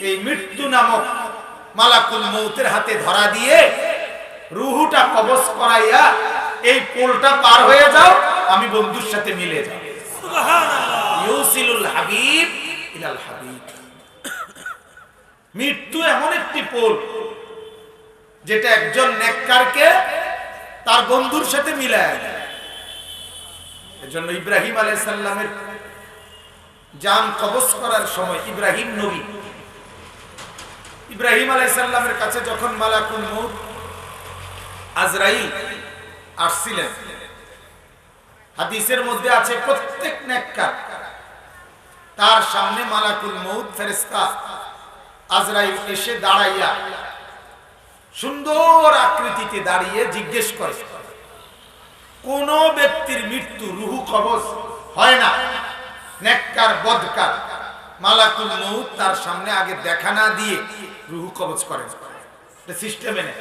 এই মৃত্যু নামক মালাকুল মউতের হাতে ধরা দিয়ে রুহুটা কবজ করাইয়া এই পোলটা পার হয়ে যাও, আমি বন্ধুর সাথে মিলে যাব। সুবহানাল্লাহ। ইউসিলুল হাবিব ইলাল হাবিব। মৃত্যু এমন একটি পোল যেটা একজন নেককারকে তার বন্ধুর সাথে মিলায় দেয়। এজন্য ইব্রাহিম আলাইহিস সালামের জান কবজ করার সময় ইব্রাহিম নবী, ইব্রাহিম আলাইহিস সালামের কাছে যখন মালাকুল মউত আজরাইল আসছিলেন, হাদিসের মধ্যে আছে প্রত্যেক নেককার তার সামনে মালাকুল মউত ফেরেশতা আজরাইল এসে দাঁড়াইয়া সুন্দর আকৃতিতে দাঁড়িয়ে জিজ্ঞেস করে, কোন ব্যক্তির মৃত্যু রুহু কবজ হয় না, নেককার বদকার, মালাকুল মউত তার সামনে আগে দেখা না দিয়ে রুহু কবজ করে। এটা সিস্টেমে নেই।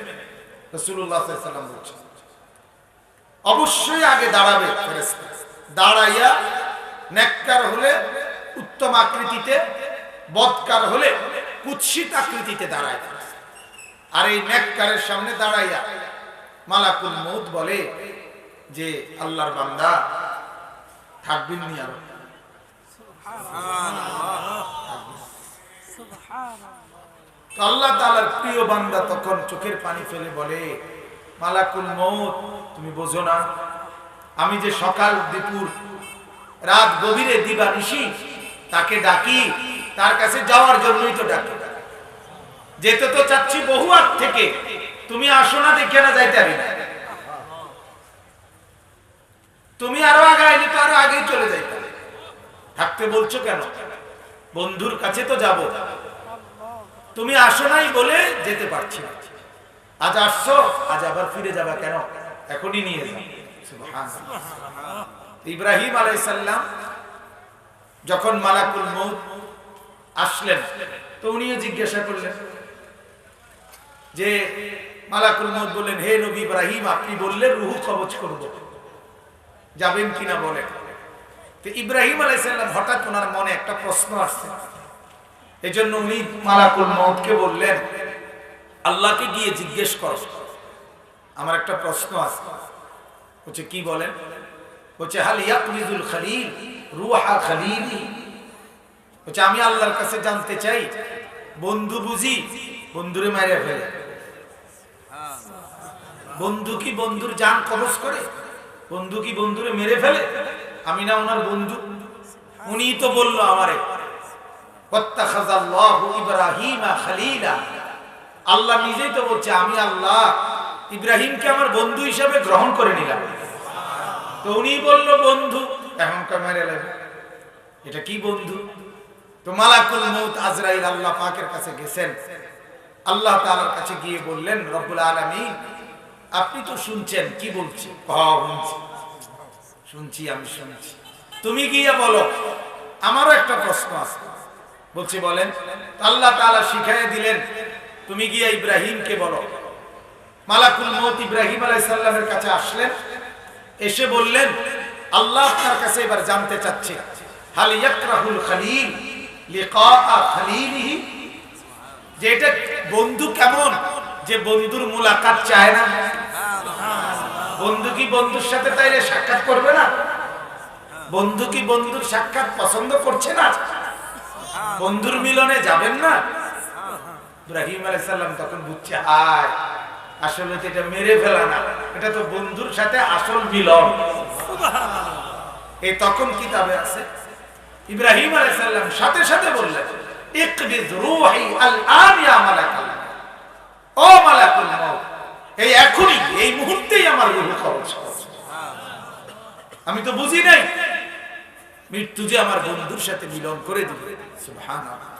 রাসূলুল্লাহ সাল্লাল্লাহু আলাইহি ওয়াসাল্লাম বলেছেন অবশ্যই আগে দাঁড়াবে ফেরেশতা, দাঁড়াইয়া নেককার হলে উত্তম আকৃতিতে, বদকার হলে কুৎসিত আকৃতিতে দাঁড়ায়। আর এই নেককারের সামনে দাঁড়াইয়া মালাকুল মউত বলে যে আল্লাহর বান্দা থাকবেন নি আর? আল্লাহ তাআলার প্রিয় বান্দা তখন চোখের পানি ফেলে বলে, মালাকুল মউত তুমি বোঝো না, আমি যে সকাল দুপুর রাত গভীরে দিবানিশি তাকে ডাকি, তার কাছে যাওয়ার জন্যই তো ডাকি, যেতে তো চাচ্ছি বহু আগ থেকে, তুমি আসো না দেখে না যাইতে পারি না, তুমি আরো আগে আইলে তো আরো আগেই চলে যাইতে, থাকতে বলছো কেন? বন্ধুর কাছে তো যাব, তুমি আসো নাই বলে যেতে পারছি না, আজ আসছো, আজ আবার ফিরে যাবা কেন? এখনই নিয়ে যাও। সুবহানাল্লাহ। ইব্রাহিম আলাইহিস সালাম যখন মালাকুল মউত আসলেন তো উনিও জিজ্ঞাসা করলেন যে, মালাকুল মউত বললেন, হে নবী ইব্রাহিম, আপনি বললেন রূহ কবজ করব, যাবেন কিনা বলেন। তো ইব্রাহিম আলাইহিস সালাম হঠাৎ ওনার মনে একটা প্রশ্ন আসছে, এজন্য উনি মালাকুল মউতকে বললেন, আল্লাহকে গিয়ে জিজ্ঞেস করো, আমার একটা প্রশ্ন আছে। বলছে কি বলেন? বলছে হাল ইয়াকবিজুল খলিল রূহা খলিলি। বলছে আমি আল্লাহর কাছে জানতে চাই, বন্ধু বুঝি বন্ধুরে মেরে ফেলে? বন্ধু কি বন্ধুর জান কবজ করে? বন্ধু কি বন্ধুরে মেরে ফেলে? আমি না ওনার বন্ধু, উনি তো বলল আমারে ওয়াত্তাখাযাল্লাহু ইব্রাহিমা খলিলা। আল্লাহ নিজেই তো বলছে, আমি আল্লাহ ইব্রাহিমকে আমার বন্ধু হিসেবে গ্রহণ করে নিলাম। তো উনি বলল বন্ধু, এখনকার মেরে লাগবে, এটা কি বন্ধু? তো মালাকুল মউত আজরাইল আল্লাহ পাকের কাছে গেছেন, আল্লাহ তাআলার কাছে গিয়ে বললেন, রব্বুল আলামিন আপনি তো শুনছেন কি বলছি? শুনছি, আমি শুনছি, তুমি গিয়ে বলো, আমারও একটা প্রশ্ন আছে। বলছি বলেন। আল্লাহ তাআলা শিখাইয়া দিলেন, তুমি গিয়ে ইব্রাহিমকে বলো। মালাকুল মউত ইব্রাহিম আলাইহিস সালামের কাছে আসলেন, এসে বললেন, আল্লাহ আপনার কাছে এবার জানতে চাচ্ছে, হাল ইয়াকরাহুল খলিল লিকা খলিলিহি, যে এটা বন্ধু কেমন যে বন্ধুর মুলাকাত চায় না? বন্ধু কি বন্ধুর সাথে তাইলে সাক্ষাৎ করবে না? বন্ধু কি বন্ধুর সাক্ষাৎ পছন্দ করছে না? বন্ধুর মিলনে যাবেন না? ইব্রাহিম আলাইহিস সালাম তখন বুঝছে, আয় আসলে তো এটা মেরে ফেলা না, এটা তো বন্ধুর সাথে আসল মিলন। এই তখন কিতাবে আছে, ইব্রাহিম আলাইহিস সালাম সাথে সাথে বললেন, ইকবিজ রূহি আল-আন ইয়া মালাকুল, ও মালাকুল মউত, এই এখনই এই মুহূর্তেই আমার রূহ কবজ করো। আমি তো বুঝি নাই মৃত্যু যে আমার বন্ধুর সাথে মিলন করে দিবে। সুবহানাল্লাহ।